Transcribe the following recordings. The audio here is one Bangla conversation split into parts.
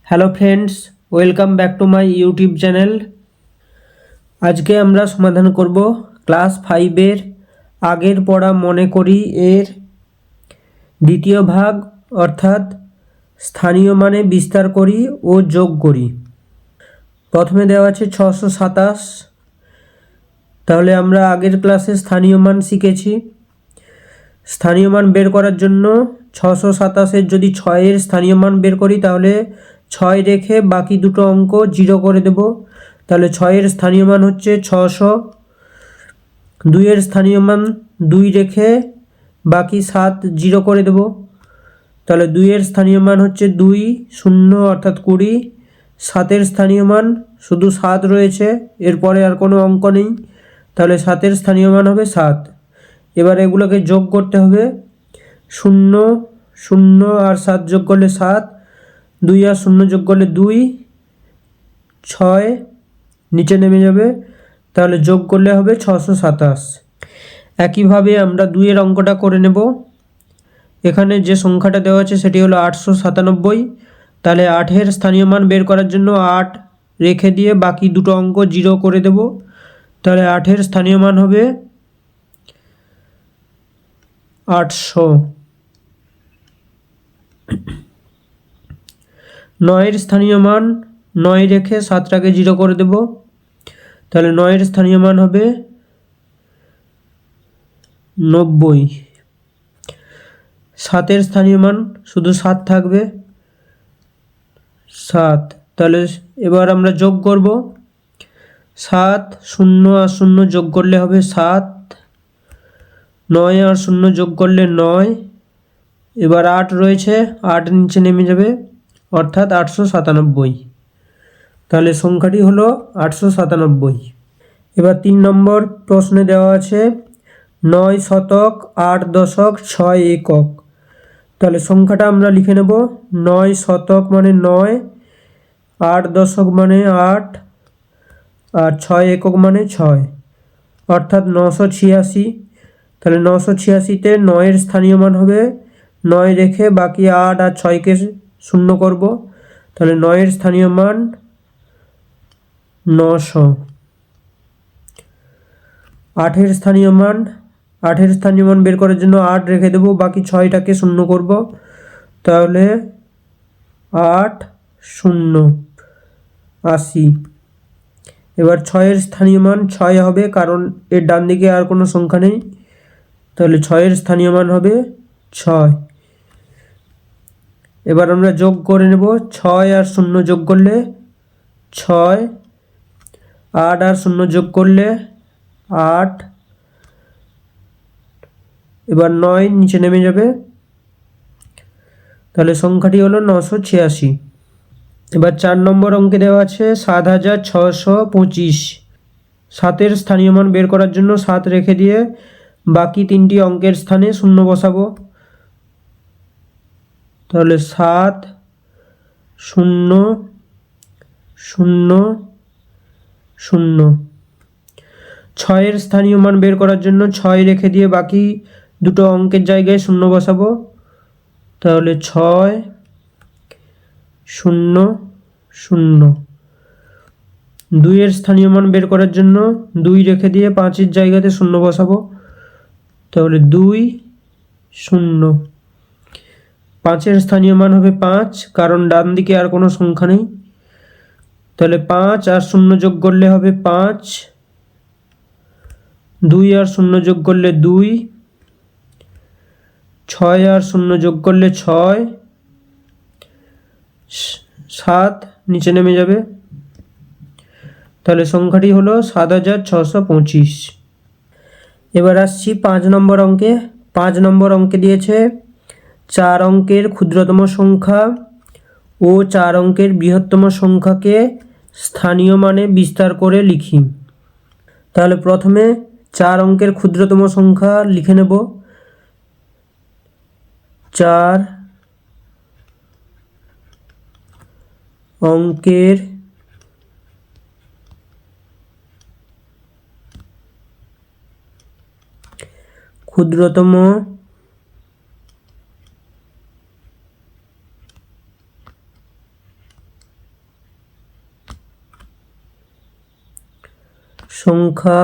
Hello friends, welcome back to my YouTube channel. আজকে আমরা সমাধান করব ক্লাস 5-এর আগের পড়া মনে করি এর দ্বিতীয় ভাগ, অর্থাৎ স্থানীয় মানে বিস্তার করি ও যোগ করি। প্রথমে দেওয়া আছে 627। তাহলে আমরা আগের ক্লাসে স্থানীয় মান শিখেছি। স্থানীয় মান বের করার জন্য 627-এর যদি 6-এর স্থানীয় মান বের করি তাহলে 6 রেখে বাকি দুটো অঙ্ক 0 করে দেব। তাহলে 6-এর স্থানীয় মান হচ্ছে 600। 2-এর স্থানীয় মান 2 রেখে বাকি 7 0 করে দেব। তাহলে 2-এর স্থানীয় মান হচ্ছে 2 0 অর্থাৎ 20। 7-এর স্থানীয় মান শুধু 7 রয়েছে, এরপরে আর কোনো অঙ্ক নেই, তাহলে 7-এর স্থানীয় মান হবে 7। এবার এগুলোকে যোগ করতে হবে। 0 0 আর 7 যোগ করলে 7, 2 আর 0 যোগ করলে 2, 6 নিচে নেমে যাবে। তাহলে যোগ করলে হবে 627। একইভাবে আমরা 2-এর অঙ্কটা করে নেব। এখানে যে সংখ্যাটা দেওয়া আছে সেটি হলো 897। তাহলে 8-এর স্থানীয় মান বের করার জন্য 8 রেখে দিয়ে বাকি দুটো অঙ্ক 0 করে দেব। তাহলে 8-এর স্থানীয় মান হবে 800। 9-এর স্থানীয় মান 9 রেখে 7টাকে 0 করে দেব। তাহলে 9-এর স্থানীয় মান হবে 90। 7-এর স্থানীয় মান শুধু 7 থাকবে, 7। তাহলে এবার আমরা যোগ করব। 7 0 আর 0 যোগ করলে হবে 7, 9 আর 0 যোগ করলে 9। এবার 8 রয়েছে, 8 নিচে নেমে যাবে, অর্থাৎ 897। তাহলে সংখ্যাটি হলো 897। এবার 3 নম্বর প্রশ্নে দেওয়া আছে 9 শতক 8 দশক 6 একক। তাহলে সংখ্যাটা আমরা লিখে নেব। 9 শতক মানে 9, 8 দশক মানে 8, আর 6 একক মানে 6, অর্থাৎ 986। তাহলে 986-তে 9-এর স্থানীয় মান হবে 9 রেখে বাকি 8 আর 6কে 0 করব। তাহলে 9-এর স্থানীয় মান 900। 8-এর স্থানীয় মান 8-এর স্থানীয় মান বের করার জন্য 8 রেখে দেব, বাকি 6টাকে 0 করব। তাহলে 8 0 80। এবার 6-এর স্থানীয় মান 6 হবে, কারণ এর ডান দিকে আর কোনো সংখ্যা নেই। তাহলে 6-এর স্থানীয় মান হবে 6। এবার আমরা যোগ করে নেব। 6 আর 0 যোগ করলে 6, 8 আর 0 যোগ করলে 8। এবার 9 নিচে নেমে যাবে, তাহলে সংখ্যাটি হলো 986। এবার 4 নম্বর অঙ্কে দেওয়া আছে 7625। 7-এর স্থানীয় মান বের করার জন্য 7 রেখে দিয়ে বাকি তিনটি অঙ্কের স্থানে 0 বসাবো। তাহলে 7 0 0 0। 6-এর স্থানীয় মান বের করার জন্য 6 রেখে দিয়ে বাকি দুটো অঙ্কের জায়গায় 0 বসাবো। তাহলে 6 0 0। 2-এর স্থানীয় মান বের করার জন্য 2 রেখে দিয়ে 5-এর জায়গাতে 0 বসাবো। তাহলে 2 0। 5-এর স্থানীয় মান হবে 5, কারণ ডান দিকে আর কোনো সংখ্যা নেই। তাহলে 5 আর 0 যোগ করলে হবে 5, 2 আর 0 যোগ করলে 2, 6 আর 0 যোগ করলে 6, 7 নিচে নেমে যাবে। তাহলে সংখ্যাটি হলো 7625। এবার আসছি 5 নম্বর অঙ্কে। 5 নম্বর অঙ্কে দিয়েছে 4 অঙ্কের ক্ষুদ্রতম সংখ্যা ও 4 অঙ্কের বৃহত্তম সংখ্যাকে স্থানীয় মানে বিস্তার করে লিখি। তাহলে প্রথমে 4 অঙ্কের ক্ষুদ্রতম সংখ্যা লিখে নেব। 4 অঙ্কের ক্ষুদ্রতম সংখ্যা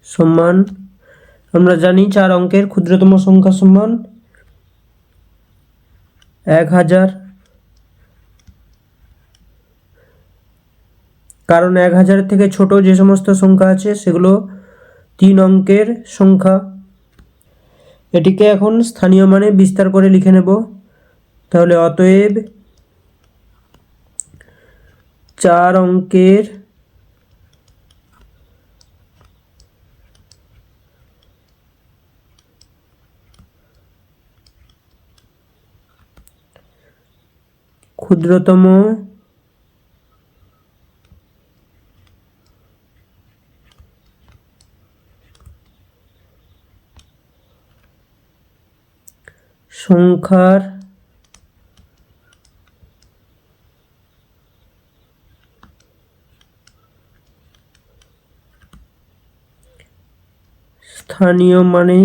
সমান, আমরা জানি 4 অঙ্কের ক্ষুদ্রতম সংখ্যা সমান 1000, কারণ 1000 থেকে ছোট যে সমস্ত সংখ্যা আছে সেগুলো 3 অঙ্কের সংখ্যা। এটিকে এখন স্থানীয় মানে বিস্তার করে লিখে নেব। তাহলে অতএব 4 অঙ্কের ক্ষুদ্রতম সংখ্যার স্থানীয় মানে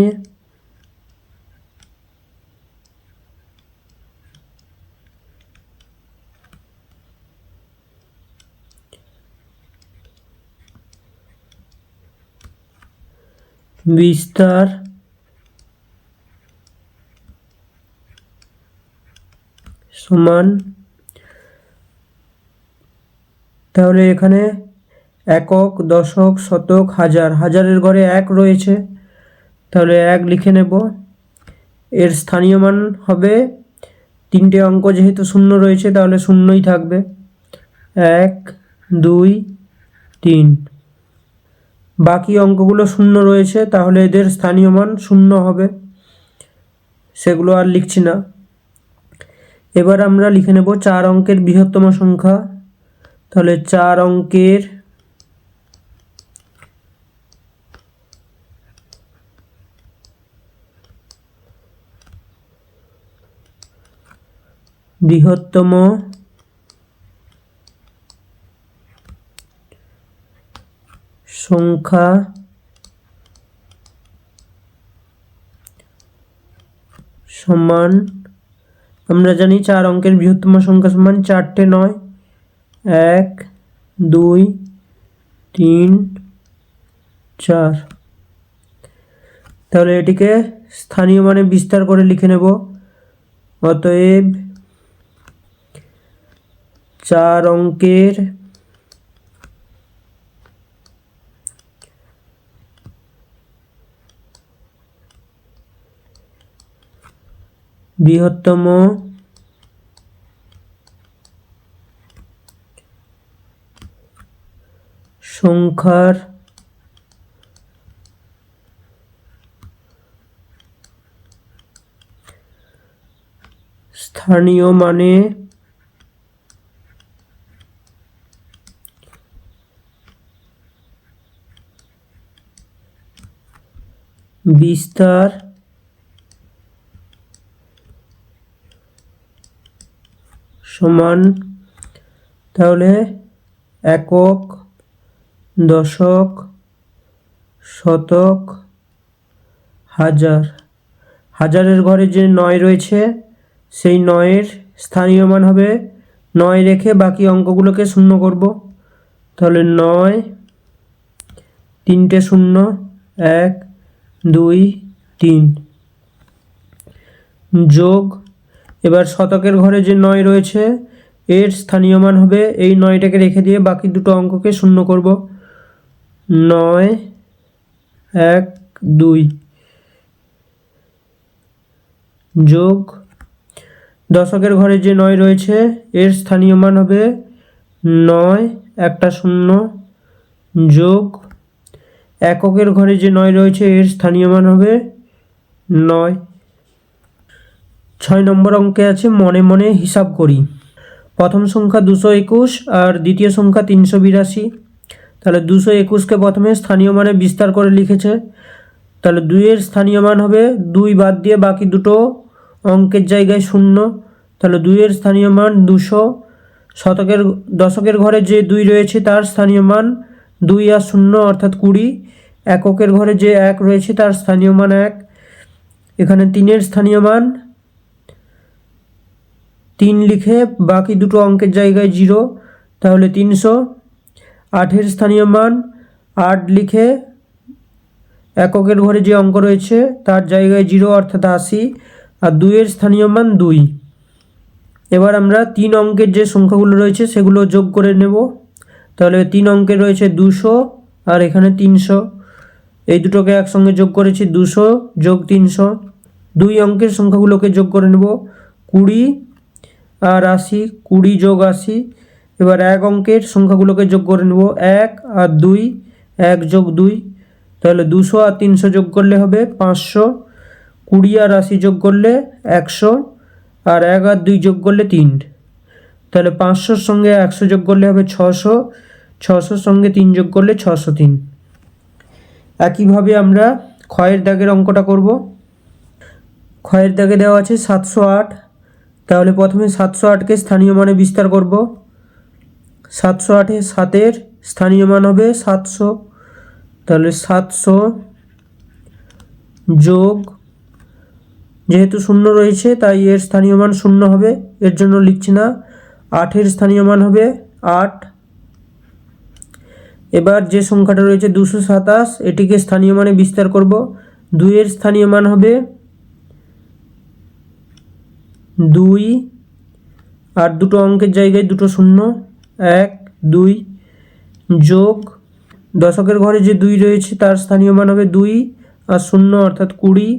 বিস্তার সমান, তাহলে এখানে একক, দশক, শতক, হাজার, হাজারের ঘরে 1 রয়েছে, তাহলে 1 লিখে নেব। এর স্থানীয় মান হবে 3টে অঙ্ক যেহেতু শূন্য রয়েছে তাহলে শূন্যই থাকবে, 1 2 3। বাকি অঙ্কগুলো শূন্য রয়েছে তাহলে এদের স্থানীয় মান শূন্য হবে, সেগুলো আর লিখছি না। এবার আমরা লিখে নেব 4 অঙ্কের বৃহত্তম সংখ্যা। তাহলে 4 অঙ্কের বৃহত্তম সংখ্যা সমান, আমরা জানি 4 অঙ্কের বৃহত্তম সংখ্যা সমান 4টে নয়, 1 2 3 4। তাহলে এটিকে স্থানীয় মানে বিস্তার করে লিখে নেব। অতএব 4 অঙ্কের বৃহত্তম সংখ্যার স্থানীয় মানে বিস্তার সমান, তাহলে একক, দশক, শতক, হাজার, হাজারের ঘরে যে 9 রয়েছে সেই 9-এর স্থানীয় মান হবে 9 রেখে বাকি অঙ্কগুলোকে শূন্য করব। তাহলে 9 3টে 0 1 2 3 যোগ, এবার শতকের ঘরে যে 9 রয়েছে এর স্থানীয় মান হবে এই 9টাকে রেখে দিয়ে বাকি দুটো অঙ্ককে শূন্য করব, 9 1 2 যোগ, দশকের ঘরে যে 9 রয়েছে এর স্থানীয় মান হবে 9 একটা 0 যোগ, এককের ঘরে যে 9 রয়েছে এর স্থানীয় মান হবে 9। 6 নম্বর অঙ্কে আছে মনে মনে হিসাব করি। প্রথম সংখ্যা 221 আর দ্বিতীয় সংখ্যা 382। তাহলে 221কে প্রথমে স্থানীয় মানে বিস্তার করে লিখেছে, তাহলে 2-এর স্থানীয় মান হবে 2 বাদ দিয়ে বাকি দুটো অঙ্কের জায়গায় 0, তাহলে 2-এর স্থানীয় মান 200। দশকের ঘরে যে 2 রয়েছে তার স্থানীয় মান 2 আর 0 অর্থাৎ 20। এককের ঘরে যে 1 রয়েছে তার স্থানীয় মান 1। এখানে 3-এর স্থানীয় মান 3 লিখে বাকি দুটো অঙ্কের জায়গায় 0, তাহলে 300। 8-এর স্থানীয় মান 8 লিখে এককের ঘরে যে অঙ্ক রয়েছে তার জায়গায় 0 অর্থাৎ 80, আর 2-এর স্থানীয় মান 2। এবার আমরা 3 অঙ্কের যে সংখ্যাগুলো রয়েছে সেগুলো যোগ করে নেব। তাহলে 3 অঙ্কের রয়েছে 200 আর এখানে 300, এই দুটোকে একসঙ্গে যোগ করেছি, 200 যোগ 300। 2 অঙ্কের সংখ্যাগুলোকে যোগ করে নেব, 20 আর 80, 20 যোগ 80। এবার 1 অঙ্কের সংখ্যাগুলোকে যোগ করে নেব, 1 আর 2, 1 যোগ 2, তাহলে 200 আর 300 যোগ করলে হবে 500। 20 আর 80 যোগ করলে 100, আর 1 আর 2 যোগ করলে 3, তাহলে 500-র সঙ্গে 100 যোগ করলে হবে 600, 600-র সঙ্গে 3 যোগ করলে 603। একইভাবে আমরা ক্ষয়ের দাগের অঙ্কটা করব। ক্ষয়ের দাগে দেওয়া আছে 708, তাহলে প্রথমে 708কে স্থানীয় মানে বিস্তার করব। 708-এ 7-এর স্থানীয় মান হবে 700, তাহলে 700 যোগ, যেহেতু 0 রয়েছে তাই এর স্থানীয় মান 0 হবে, এর জন্য লিখছি না। 8-এর স্থানীয় মান হবে 8। এবার যে সংখ্যাটা রয়েছে 227, এটিকে স্থানীয় মানে বিস্তার করব। 2-এর স্থানীয় মান হবে 2, আর দুটো অঙ্কের জায়গায় দুটো 0, 1 2 যোগ দশকের ঘরে যে 2 রয়েছে তার স্থানীয় মান হবে 2 আর 0 অর্থাৎ 20।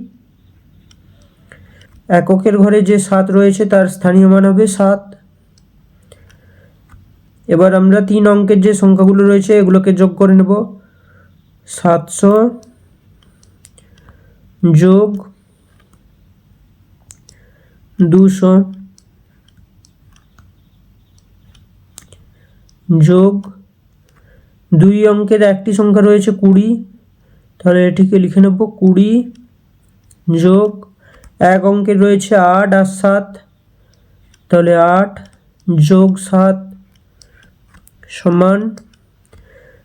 এককের ঘরে যে 7 রয়েছে তার স্থানীয় মান হবে 7। এবার আমরা 3 অঙ্কের যে সংখ্যাগুলো রয়েছে এগুলোকে যোগ করে নেব। 700 যোগ 200 যোগ 2 অঙ্কের একটি সংখ্যা রয়েছে 20, তাহলে এটিকে লিখে নেব 20 যোগ 1 অঙ্কের রয়েছে 8 আর 7, তাহলে 8 যোগ 7 সমান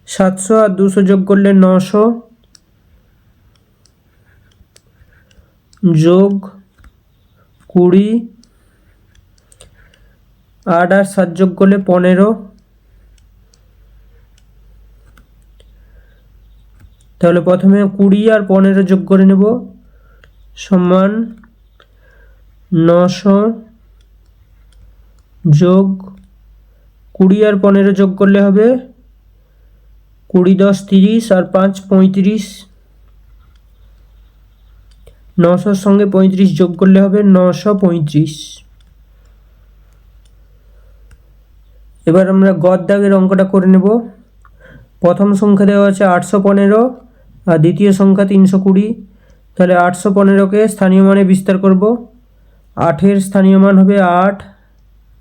700 আর 200 যোগ করলে 900 যোগ 20, 8 আর 7 যোগ করলে 15, তাহলে প্রথমে 20 আর 15 যোগ করে নেব, সমান 900 যোগ 20 আর 15 যোগ করলে হবে 20 10 30 আর 5 35, 900-র সঙ্গে 35 যোগ করলে হবে 935। এবার আমরা গড় দাগের অঙ্কটা করে নেব। প্রথম সংখ্যা দেওয়া আছে 815 আর দ্বিতীয় সংখ্যা 320, তাহলে 815কে স্থানীয় মানে বিস্তার করব। 8-এর স্থানীয় মান হবে 8,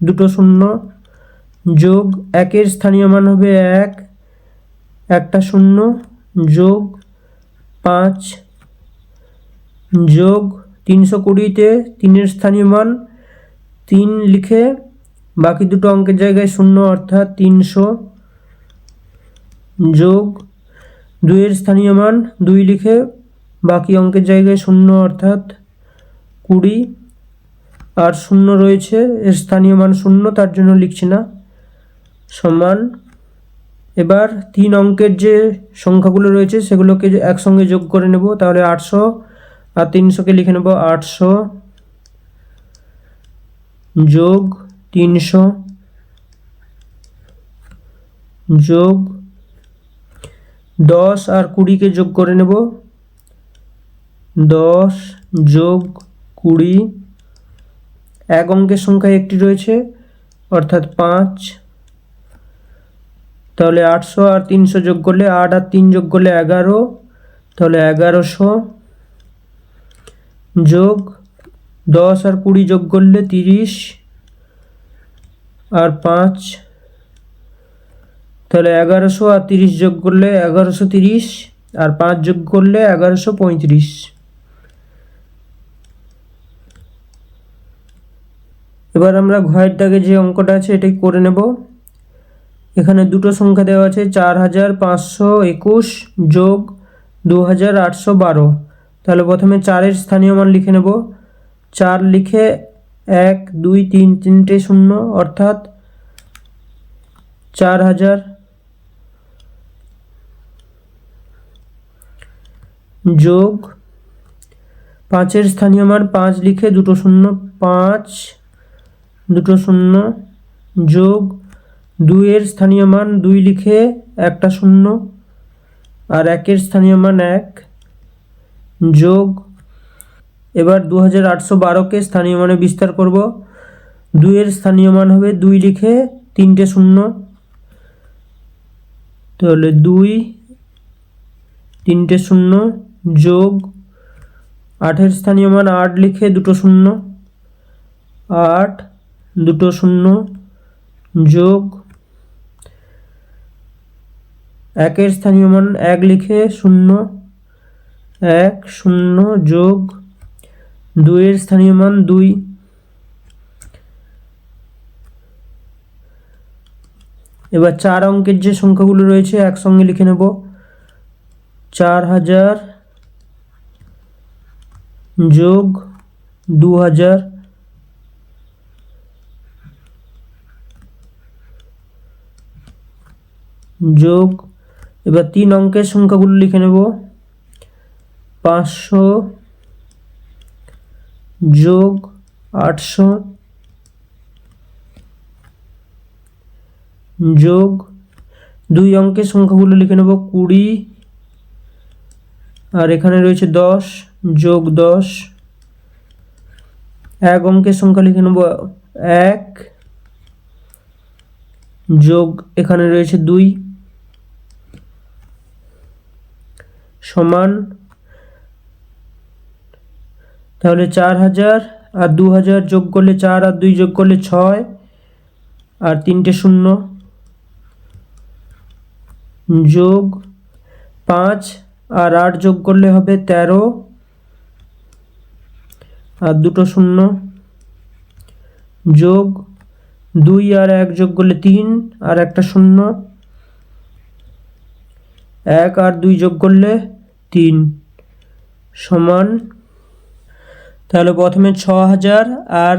দুটো 0 যোগ 1-এর স্থানীয় মান হবে 1, একটা 0 যোগ 5 যোগ 320-তে 3-এর স্থানীয় মান 3 লিখে বাকি দুটো অঙ্কের জায়গায় 0 অর্থাৎ 300 যোগ 2-এর স্থানীয় মান 2 লিখে বাকি অঙ্কের জায়গায় 0 অর্থাৎ 20, আর 0 রয়েছে এর স্থানীয় মান 0 তার জন্য লিখছি না, সমান। এবার 3 অঙ্কের যে সংখ্যাগুলো রয়েছে সেগুলোকে একসঙ্গে যোগ করে নেব, তাহলে 800 আর 300কে লিখে নেব 800 যোগ 300 যোগ 10 আর 20কে যোগ করে নেব, 10 যোগ 20, 1 অঙ্কের সংখ্যা একটি রয়েছে অর্থাৎ 5, তাহলে 800 আর 300 যোগ করলে 8 আর 3 যোগ করলে 11, তাহলে 1100 যোগ 10 আর 20 যোগ করলে 30 আর 5, তাহলে 1100 আর 30 যোগ করলে 1130 আর 5 যোগ করলে 1135। এবার আমরা ঘয়ের দাগে যে অঙ্কটা আছে এটাই করে নেব। এখানে দুটো সংখ্যা দেওয়া আছে 4521 যোগ 2812, তাহলে প্রথমে 4-এর স্থানীয় মান লিখে নেব। 4 লিখে 1 2 3 তিনটে শূন্য অর্থাৎ 4000 যোগ 5-এর স্থানীয় মান 5 লিখে দুটো শূন্য 5 দুটো শূন্য যোগ 2-এর স্থানীয় মান 2 লিখে একটা শূন্য আর 1-এর স্থানীয় মান 1 যোগ এবার 2812কে স্থানীয় মানে বিস্তার করব 2-এর স্থানীয় মান হবে 2 লিখে তিনটে শূন্য তাহলে 2 তিনটে শূন্য যোগ 8-এর স্থানীয় মান 8 লিখে দুটো শূন্য 8 দুটো শূন্য যোগ 1-এর স্থানীয় মান 1 লিখে 0 1 0 যোগ 2-এর স্থানীয় মান 2 এবার 4 অঙ্কের যে সংখ্যাগুলো রয়েছে একসঙ্গে লিখে নেব 4000 যোগ 2000 যোগ এবার 3 অঙ্কের সংখ্যাগুলো লিখে নেব 500 যোগ 800 যোগ 2 অঙ্কের সংখ্যাগুলো লিখে নেব 20 আর এখানে রয়েছে 10 যোগ 10 1 অঙ্কের সংখ্যা লিখে নেব 1 যোগ এখানে রয়েছে 2 সমান তাহলে 4000 আর 2000 যোগ করলে 4 আর 2 যোগ করলে 6 আর তিনটে শূন্য যোগ 5 আর 8 যোগ করলে হবে 13 আর দুটো শূন্য যোগ 2 আর 1 যোগ করলে 3 আর একটা শূন্য 1 আর 2 যোগ করলে 3 সমান তাহলে প্রথমে 6000 আর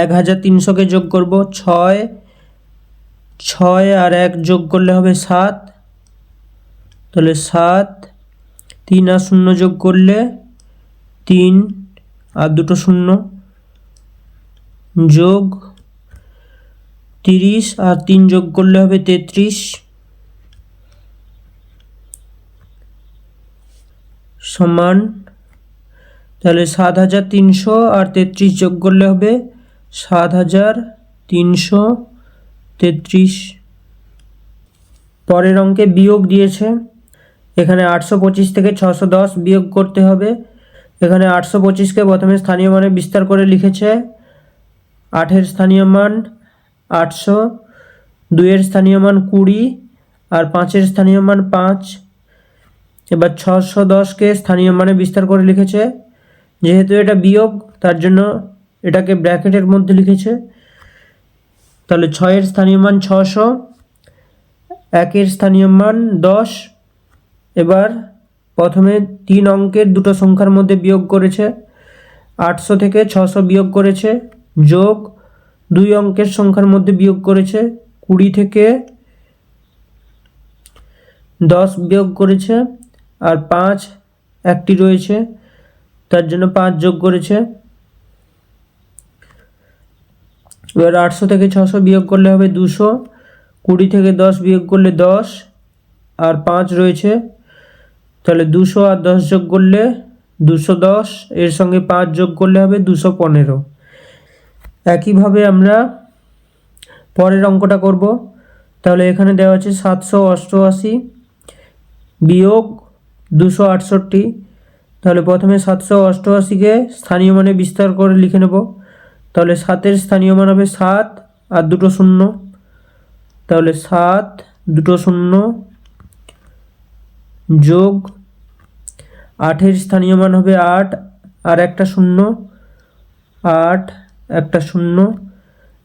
1300কে যোগ করব 6 আর 1 যোগ করলে হবে 7 তাহলে 7 3 আর 0 যোগ করলে 3 আর দুটো শূন্য যোগ 30 আর 3 যোগ করলে হবে 33 সমান তাহলে 7300 আর 33 যোগ করলে হবে 7333 পরের অঙ্কে বিয়োগ দিয়েছে এখানে 825 থেকে 610 বিয়োগ করতে হবে এখানে 825কে প্রথমে স্থানীয় মানে বিস্তার করে লিখেছে 8-এর স্থানীয় মান 800 2-এর স্থানীয় মান 20 আর 5-এর স্থানীয় মান 5 এবার 610কে স্থানীয় মানে বিস্তার করে লিখেছে যেহেতু এটা বিয়োগ তার জন্য এটাকে ব্র্যাকেটের মধ্যে লিখেছে তাহলে 6-এর স্থানীয় মান 600 1-এর স্থানীয় মান 10 এবার প্রথমে 3 অঙ্কের দুটো সংখ্যার মধ্যে বিয়োগ করেছে 800 থেকে 600 বিয়োগ করেছে যোগ 2 অঙ্কের সংখ্যার মধ্যে বিয়োগ করেছে 20 থেকে 10 বিয়োগ করেছে আর 5 একটি রয়েছে তার জন্য 5 যোগ করেছে এবার 800 থেকে 600 বিয়োগ করলে হবে 200 20 থেকে 10 বিয়োগ করলে 10 আর 5 রয়েছে তাহলে 200 আর 10 যোগ করলে 210 এর সঙ্গে 5 যোগ করলে হবে 215 একইভাবে আমরা পরের অঙ্কটা করব তাহলে এখানে দেওয়া আছে 788 বিয়োগ 268 তাহলে প্রথমে 788কে স্থানীয় মানে বিস্তার করে লিখে নেব তাহলে 7-এর স্থানীয় মান হবে 7 আর দুটো শূন্য তাহলে 7 দুটো শূন্য যোগ 8-এর স্থানীয় মান হবে 8 আর একটা শূন্য 8 একটা শূন্য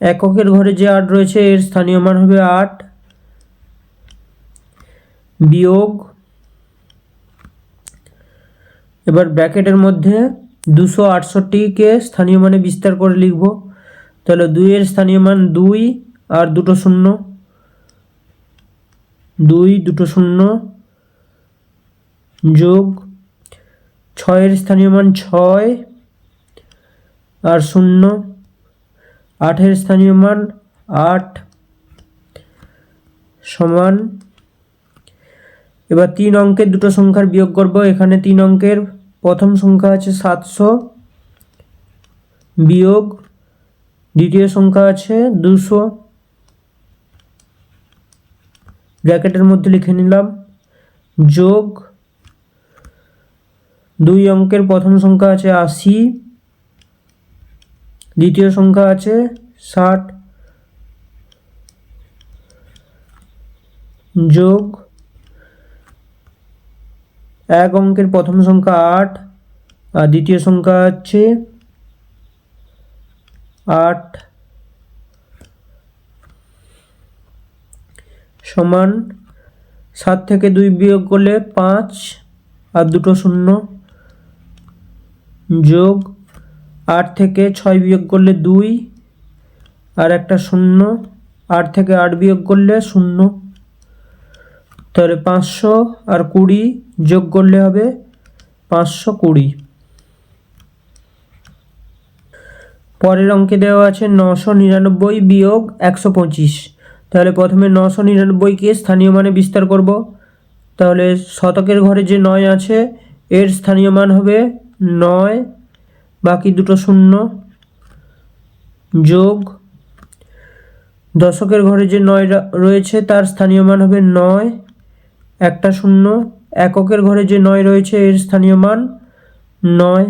এককের ঘরে যে 8 রয়েছে এর স্থানীয় মান হবে 8 বিয়োগ এবার ব্র্যাকেটের মধ্যে 268কে স্থানীয় মানে বিস্তার করে লিখব তাহলে 2 এর স্থানীয় মান 2 আর দুটো শূন্য, 2 দুটো শূন্য যোগ 6 এর স্থানীয় মান 6 আর 0, 8 এর স্থানীয় মান 8 সমান। এবার 3 অঙ্কের দুটো সংখ্যার বিয়োগ করব। এখানে 3 অঙ্কের প্রথম সংখ্যা আছে 700 বিয়োগ দ্বিতীয় সংখ্যা আছে 200, ব্র্যাকেটের মধ্যে লিখে নিলাম, যোগ 2 অঙ্কের প্রথম সংখ্যা আছে 80, দ্বিতীয় সংখ্যা আছে 60, যোগ 1 অঙ্কের প্রথম সংখ্যা 8 আর দ্বিতীয় সংখ্যা আছে 8 সমান 7 থেকে 2 বিয়োগ করলে 5 আর দুটো শূন্য যোগ 8 থেকে 6 বিয়োগ করলে 2 আর একটা শূন্য, 8 থেকে 8 বিয়োগ করলে 0, তাহলে 500 আর 20 যোগ করলে হবে 520। পরের অঙ্কে দেওয়া আছে 999 বিয়োগ 125। তাহলে প্রথমে 999কে স্থানীয় মানে বিস্তার করব। তাহলে শতকের ঘরে যে 9 আছে এর স্থানীয় মান হবে 9, বাকি দুটো শূন্য যোগ দশকের ঘরে যে 9 রয়েছে তার স্থানীয় মান হবে 9, একটা শূন্য, এককের ঘরে যে 9 রয়েছে এর স্থানীয় মান 9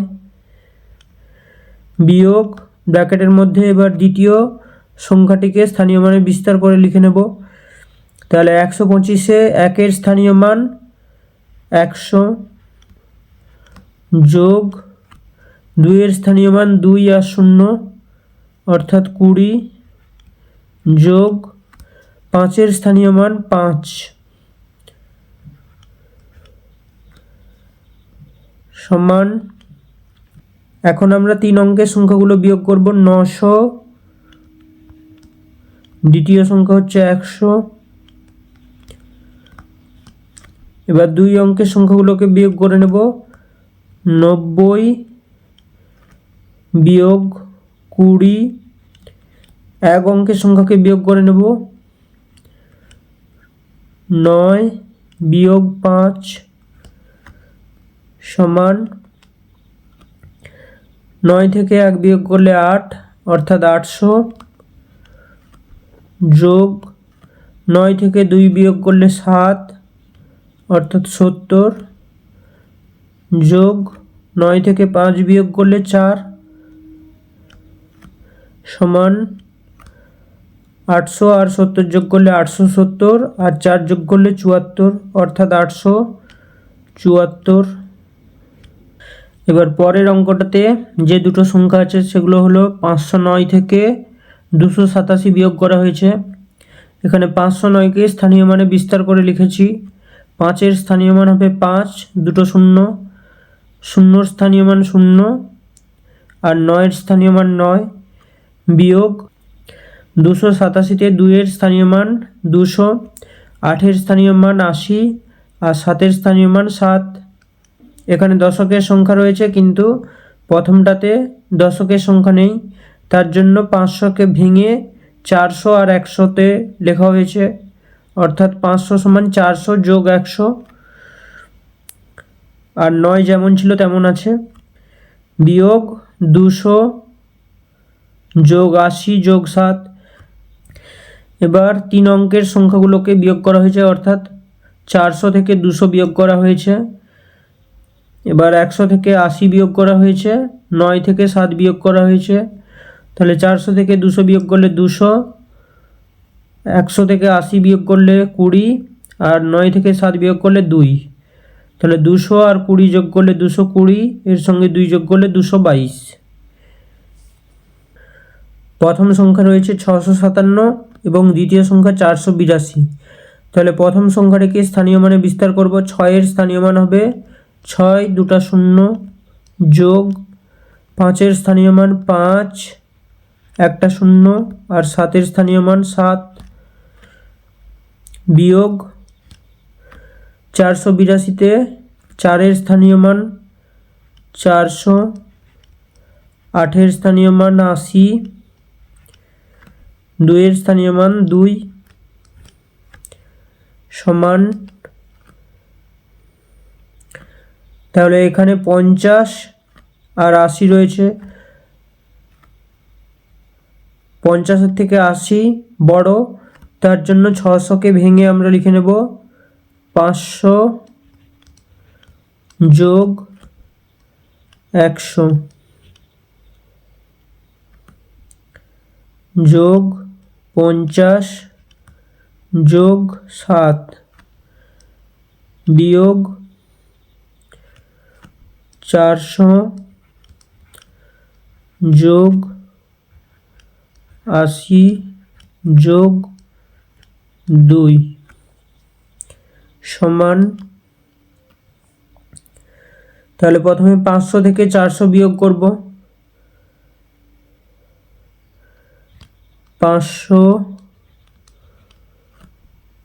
বিয়োগ ব্র্যাকেটের মধ্যে এবার দ্বিতীয় সংখ্যাটিকে স্থানীয় মানে বিস্তার করে লিখে নেব। তাহলে 125-এ 1 এর স্থানীয় মান 100 যোগ 2 এর স্থানীয় মান 2 আর 0 অর্থাৎ 20 যোগ 5 এর স্থানীয় মান 5 সমান। এখন আমরা 3 অঙ্কের সংখ্যাগুলো বিয়োগ করব। 900, দ্বিতীয় সংখ্যা হচ্ছে 100। এবার 2 অঙ্কের সংখ্যাগুলোকে বিয়োগ করে নেব। 90 বিয়োগ 20, 1 অঙ্কের সংখ্যাকে বিয়োগ করে নেব। 9 বিয়োগ 5 সমান 9 থেকে 1 বিয়োগ করলে 8 অর্থাৎ 800 যোগ 9 থেকে 2 বিয়োগ করলে 7 অর্থাৎ 70 যোগ 9 থেকে 5 বিয়োগ করলে 4 সমান 800 আর 70 যোগ করলে 870 আর 4 যোগ করলে 74 অর্থাৎ 874। এবার পরের অঙ্কটাতে যে দুটো সংখ্যা আছে সেগুলো হলো 509 থেকে 287 বিয়োগ করা হয়েছে। এখানে 509কে স্থানীয় মানে বিস্তার করে লিখেছি। 5 এর স্থানীয় মান হবে 5, দুটো শূন্য, 0 স্থানীয় মান 0 আর 9 এর স্থানীয় মান 9 বিয়োগ 287-তে 2 এর স্থানীয় মান 200, 8 এর স্থানীয় মান 80 আর 7 এর স্থানীয় মান 7। এখানে দশকের সংখ্যা রয়েছে কিন্তু প্রথমটাতে দশকের সংখ্যা নেই, তার জন্য 500কে ভেঙে 400 আর 100তে লেখা হয়েছে, অর্থাৎ 500 সমান 400 যোগ 100 আর 9 যেমন ছিল তেমন আছে বিয়োগ 200 যোগ 80 যোগ 7। এবার 3 অঙ্কের সংখ্যাগুলোকে বিয়োগ করা হয়েছে, অর্থাৎ 400 থেকে 200 বিয়োগ করা হয়েছে। এবার 100 থেকে 80 বিয়োগ করা হয়েছে, 9 থেকে 7 বিয়োগ করা হয়েছে। তাহলে 400 থেকে 200 বিয়োগ করলে 200, 100 থেকে 80 বিয়োগ করলে 20 আর 9 থেকে 7 বিয়োগ করলে 2। তাহলে 200 আর 20 যোগ করলে 220, এর সঙ্গে 2 যোগ করলে 222। প্রথম সংখ্যা রয়েছে 657 এবং দ্বিতীয় সংখ্যা 482। তাহলে প্রথম সংখ্যাটিকে স্থানীয় মানে বিস্তার করব। 6 এর স্থানীয় মান হবে 6, দুটা শূন্য যোগ 5 এর স্থানীয় মান 5 একটা শূন্য আর 7-এর স্থানীয় মান 7 বিয়োগ 482-তে 4-এর স্থানীয় মান 400, 8-এর স্থানীয় মান 80, 2-এর স্থানীয় মান 2 সমান, তাহলে এখানে 50 আর 80 রয়েছে, 50-এর থেকে 80 বড়, তার জন্য 600কে ভেঙে আমরা লিখে নেব 500 যোগ 100 যোগ 50 যোগ 7 বিয়োগ 400 যোগ 80 যোগ 2 সমান, তাহলে প্রথমে 500 থেকে 400 বিয়োগ করব। 500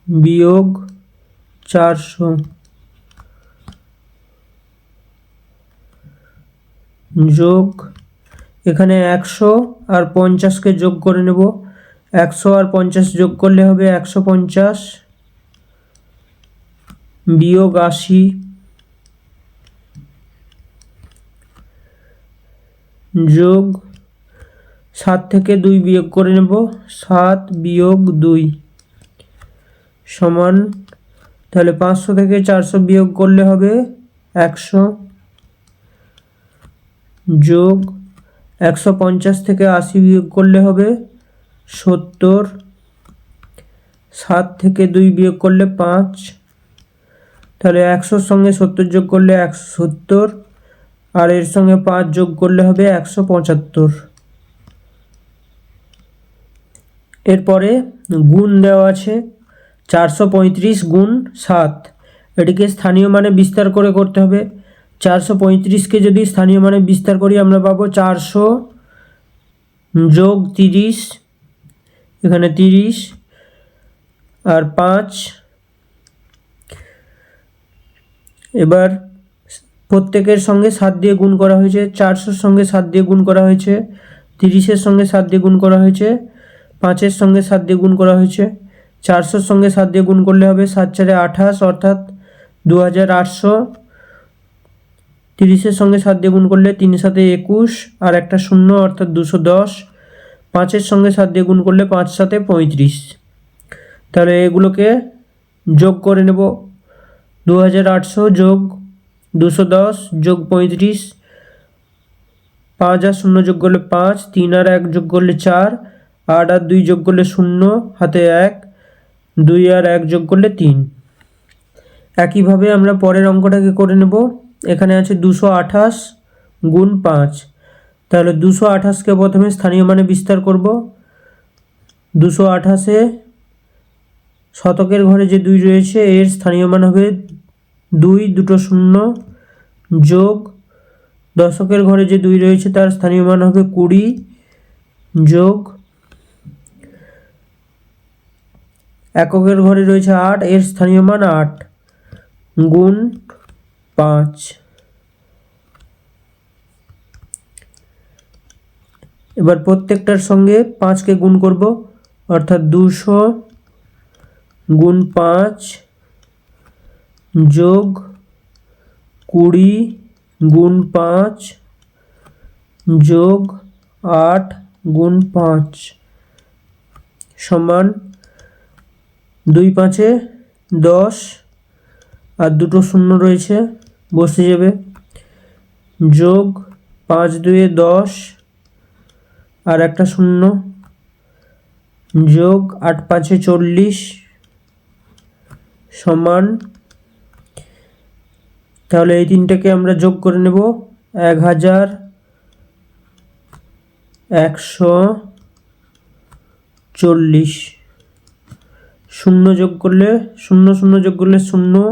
বিয়োগ 400 যোগ, এখানে 100 আর 50কে যোগ করে নেব। 100 আর 50 যোগ করলে হবে 150 বিয়োগ 80 যোগ 7 থেকে 2 বিয়োগ করে নেব, 7 বিয়োগ 2 সমান, তাহলে 500 থেকে 400 বিয়োগ করলে হবে 100 যোগ 150 থেকে 80 বিয়োগ করলে হবে 70, 7 থেকে 2 বিয়োগ করলে 5, তাহলে 100-র সঙ্গে 70 যোগ করলে 170 আর এর সঙ্গে 5 যোগ করলে হবে 175। এরপরে গুণ দেওয়া আছে 435 গুণ 7, এটিকে স্থানীয় মানে বিস্তার করে করতে হবে। 435কে যদি স্থানীয় মানে বিস্তার করি আমরা পাবো 400 যোগ 30, এখানে 30 আর 5, এবার প্রত্যেকের সঙ্গে 7 দিয়ে গুণ করা হয়েছে, 400-র সঙ্গে 7 দিয়ে গুণ করা হয়েছে, 30-এর সঙ্গে 7 দিয়ে গুণ করা হয়েছে, 5-এর সঙ্গে 7 দিয়ে গুণ করা হয়েছে। 400-র সঙ্গে 7 দিয়ে গুণ করলে হবে 7×4 28 অর্থাৎ 2800, 30-এর সঙ্গে 7 দিয়ে গুণ করলে 3×7 21 আর একটা শূন্য অর্থাৎ 210, 5-এর সঙ্গে 7 দিয়ে গুণ করলে 5×7 35, তাহলে এগুলোকে যোগ করে নেব। 2800 যোগ 210 যোগ 35, 5 আর 0 যোগ করলে 5, 3 আর 1 যোগ করলে 4, 8 আর 2 যোগ করলে 0 হাতে 1, 2 আর 1 যোগ করলে 3। একইভাবে আমরা পরের অঙ্কটাকে করে নেব। এখানে আছে 228 গুণ 5, তাহলে 228কে প্রথমে স্থানীয় মানে বিস্তার করব। 228-এ শতকের ঘরে যে 2 রয়েছে এর স্থানীয় মান হবে 2, দুটো শূন্য যোগ দশকের ঘরে যে 2 রয়েছে তার স্থানীয় মান হবে 20 যোগ এককের ঘরে রয়েছে 8, এর স্থানীয় মান 8 গুণ 5। এবার প্রত্যেকটার সঙ্গে 5কে গুণ করব, অর্থাৎ 200 গুণ 5 যোগ 20 গুণ 5 যোগ 8 গুণ 5 সমান 2 5-এ 10 আর দুটো শূন্য রয়েছে বসে যাবে, যোগ 5 2-এ 10 আর একটা শূন্য, যোগ 8 5-এ 40 সমান, তাহলে এই তিনটাকে আমরা যোগ করে নেব 1140, শূন্য যোগ করলে 0 0 যোগ করলে 0,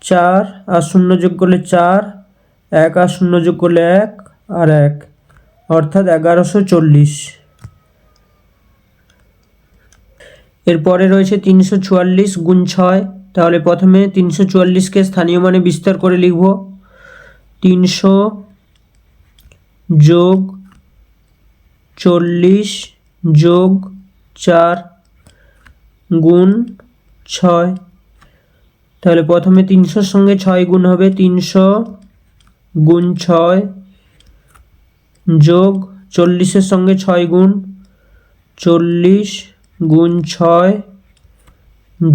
4 আর 0 যোগ করলে 4, 1 আর 0 যোগ করলে 1 আর 1 অর্থাৎ 1140। এরপরে রয়েছে 344 গুণ 6। তাহলে প্রথমে 344কে স্থানীয় মানে বিস্তার করে লিখব। 300 যোগ 40 যোগ 4 গুণ 6। তাহলে প্রথমে 300-র সঙ্গে 6 গুণ হবে, 300 গুণ 6 যোগ 40-এর সঙ্গে 6 গুণ, 40 গুণ 6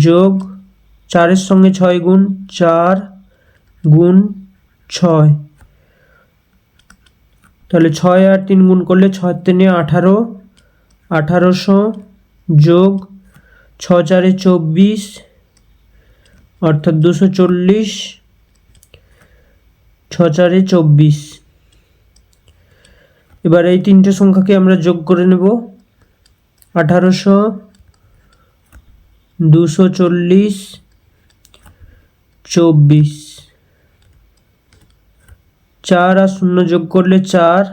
যোগ 4-এর সঙ্গে 6 গুণ, 4 গুণ 6। তাহলে 6 আর 3 গুণ করলে 6 3 18, 1800 যোগ 6 4 24 অর্থাৎ 240, 6 4 24। এবার এই তিনটে সংখ্যাকে আমরা যোগ করে নেব। 1800, 240, 24। 4 আর 0 যোগ করলে 4,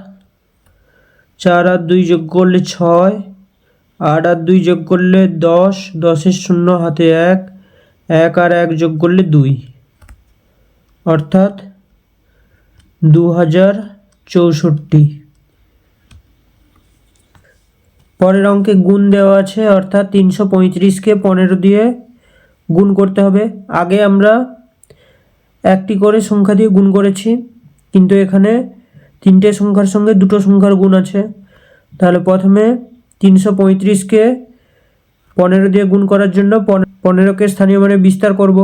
4 আর 2 যোগ করলে 6, 8 আর 2 যোগ করলে 10, 10-এর 0 হাতে 1, 1 আর 1 যোগ করলে 2, অর্থাৎ 2064। পরের অঙ্কে গুণ দেওয়া আছে, অর্থাৎ 335কে 15 দিয়ে গুণ করতে হবে। আগে আমরা একটি করে সংখ্যা দিয়ে গুণ করেছি, কিন্তু এখানে তিনটে সংখ্যার সঙ্গে দুটো সংখ্যার গুণ আছে। তাহলে প্রথমে 335কে 15 দিয়ে গুণ করার জন্য 15কে স্থানীয় মানে বিস্তার করব।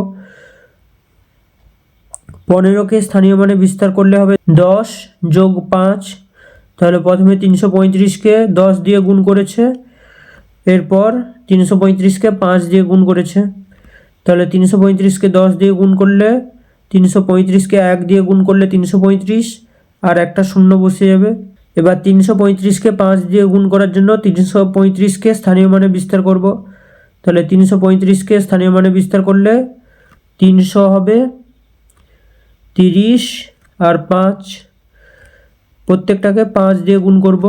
15কে স্থানীয় মানে বিস্তার করলে হবে 10 যোগ 5। তাহলে প্রথমে 335কে 10 দিয়ে গুণ করেছে, এরপর 335কে 5 দিয়ে গুণ করেছে। তাহলে 335কে 10 দিয়ে গুণ করলে, 335কে 1 দিয়ে গুণ করলে 335, আর একটা শূন্য বসে যাবে। এবার 335কে 5 দিয়ে গুণ করার জন্য 335কে স্থানীয় মানে বিস্তার করব। তাহলে 335কে স্থানীয় মানে বিস্তার করলে 300 হবে, 30 আর 5, প্রত্যেকটাকে 5 দিয়ে গুণ করব।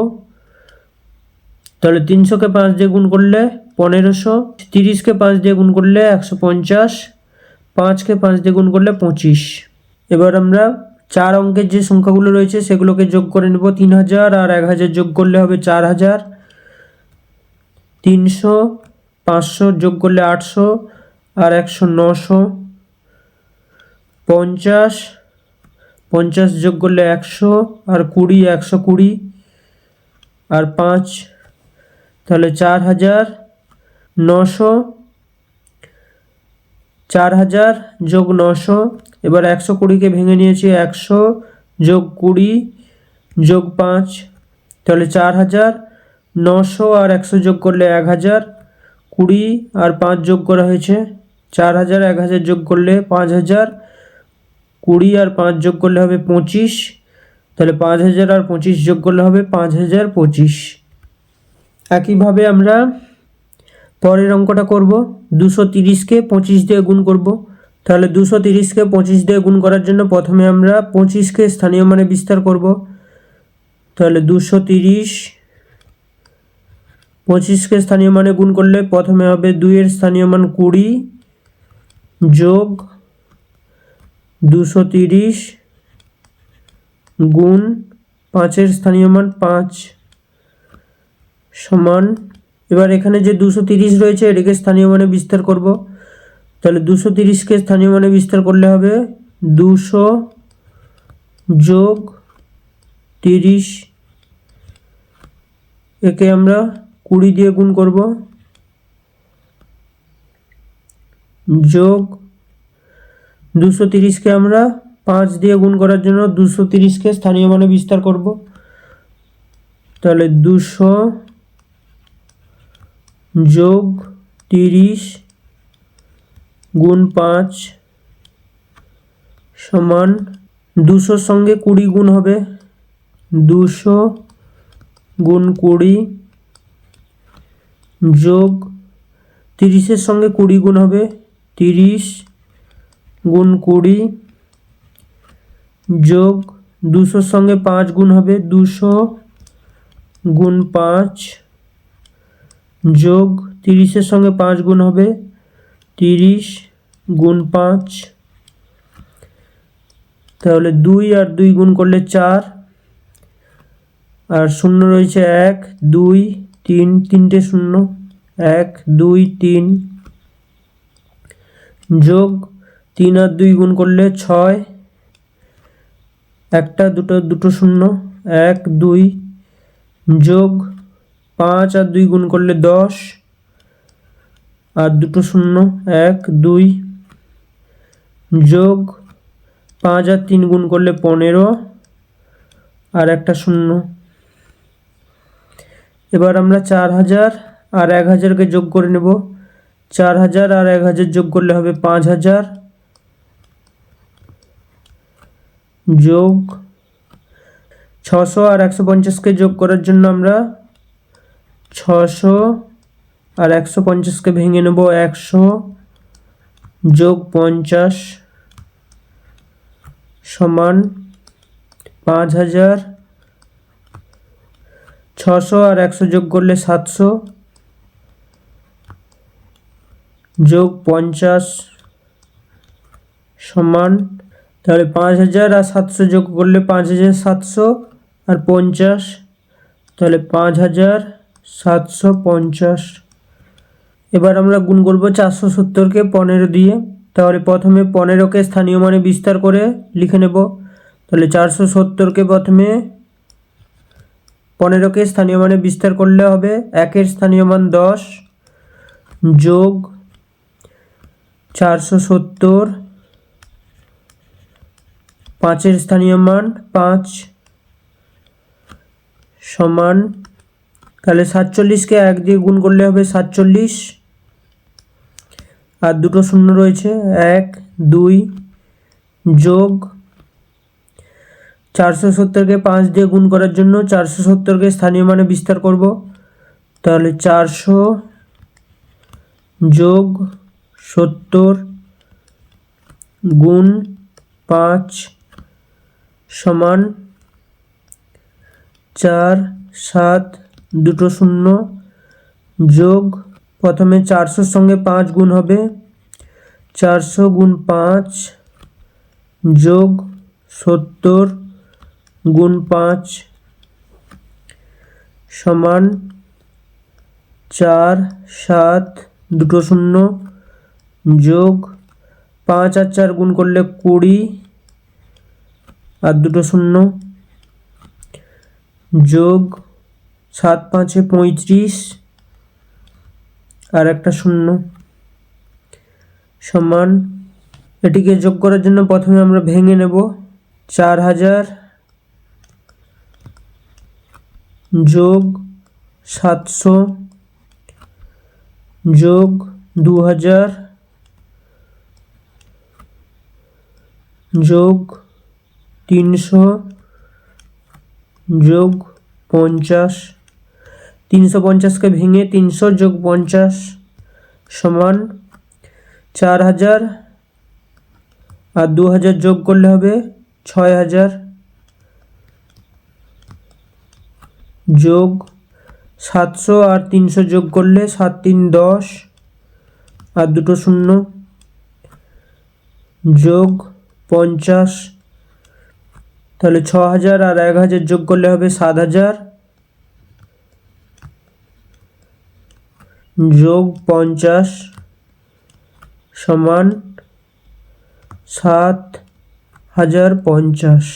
তাহলে 300কে 5 দিয়ে গুণ করলে 1500, 30কে 5 দিয়ে গুণ করলে 150, 5কে 5 দিয়ে গুণ করলে 25। এবার আমরা 4 অঙ্কের যে সংখ্যাগুলো রয়েছে সেগুলোকে যোগ করে নেব। 3000 আর 1000 যোগ করলে হবে 4000, 300, 500 যোগ করলে 800, আর 100 900, 50, 50 যোগ করলে 100, আর 20 120, আর 5। তাহলে 4900, 4000 যোগ 900। এবার 120কে ভেঙে নিয়েছি, 100 যোগ 20 যোগ 5। তাহলে 4900 আর 100 যোগ করলে 1000, 20 আর 5 যোগ করা হয়েছে। 4000 1000 যোগ করলে 5000, 20 আর 5 যোগ করলে হবে 25। তাহলে 5000 আর 25 যোগ করলে হবে 5025। একইভাবে আমরা পরের অঙ্কটা করব। 230কে 25 দিয়ে গুণ করব। তাহলে 230কে 25 দিয়ে গুণ করার জন্য প্রথমে আমরা 25কে স্থানীয় মানে বিস্তার করব। তাহলে 230, 25কে স্থানীয় মানে গুণ করলে প্রথমে হবে 2 এর স্থানীয় মান 20 যোগ 230 গুণ 5-এর স্থানীয় মান 5 সমান। এবার এখানে যে 230 রয়েছে এটাকে স্থানীয় মানে বিস্তার করব। তাহলে 230কে স্থানীয় মানে বিস্তার করলে হবে 200 যোগ 30, একে আমরা 20 দিয়ে গুণ করব, যোগ 230কে আমরা 5 দিয়ে গুণ করার জন্য 230কে স্থানীয় মানে বিস্তার করব। তাহলে 200 যোগ 30 গুণ 5 সমান 200-র সঙ্গে 20 গুণ হবে, 200 গুণ 20 যোগ 30-এর সঙ্গে 20 গুণ হবে, 30 গুণ 20 যোগ 200-র সঙ্গে 5 গুণ হবে, 200 গুণ 5 যোগ 30-এর সঙ্গে 5 গুণ হবে, 30 গুণ 5, তাহলে 2 আর 2 গুণ করলে 4, আর শূন্য রয়েছে 1 2 3, তিনটে শূন্য, 1 2 3, যোগ 3 আর 2 গুণ করলে 6, একটা দুটো শূন্য, 1 2, যোগ 5 আর 2 গুণ করলে 10, আর দুটো শূন্য, 1 2, যোগ 5 আর 3 গুণ করলে 15, আর একটা শূন্য। এবার আমরা 4000 আর 1000কে যোগ করে নেব। 4000 আর 1000 যোগ করলে হবে 5000, যোগ 600 আর 150কে যোগ করার জন্য আমরা 600 আর 150কে ভেঙে নেব, 100 যোগ 50 সমান 5000, 600 আর 100 যোগ করলে 700, যোগ 50 সমান, তাহলে 5000 আর 700 যোগ করলে 5700, আর 50, তাহলে 5750। এবার আমরা গুণ করব 470কে 15 দিয়ে। তাহলে প্রথমে 15কে স্থানীয় মানে বিস্তার করে লিখে নেব। তাহলে 470কে প্রথমে 15কে স্থানীয় মানে বিস্তার করলে হবে 1-এর স্থানীয় মান 10, যোগ 470, 5-এর স্থানীয় মান 5, সমান, তাহলে 47কে 1 দিয়ে গুণ করলে হবে 47, আর দুটো শূন্য রয়েছে, 1 2, যোগ 470কে 5 দিয়ে গুণ করার জন্য 470কে স্থানীয় মানে বিস্তার করব। তাহলে 400 যোগ 70 গুণ 5 সমান 4 7, দুটো শূন্য, যোগ প্রথমে 400-র সঙ্গে 5 গুণ হবে, 400 গুণ 5, যোগ 70 গুণ 5 সমান 4 7, দুটো শূন্য, যোগ 5 আর 4 গুণ করলে 20, আর দুটো শূন্য, যোগ 7 5-এ 35, আর একটা শূন্য, সমান, এটিকে যোগ করার জন্য প্রথমে আমরা ভেঙে নেব। 4000 যোগ 700 যোগ 2000 যোগ 300 যোগ 50, 350কে ভেঙে 300 যোগ 50 সমান 4000, আর 2000 যোগ করলে হবে 6000, যোগ 700 আর 300 যোগ করলে 7 3 10, আর দুটো শূন্য, যোগ 50, তাহলে 6000 আর 1000 যোগ করলে হবে 7000, যোগ 50 সমান 7050।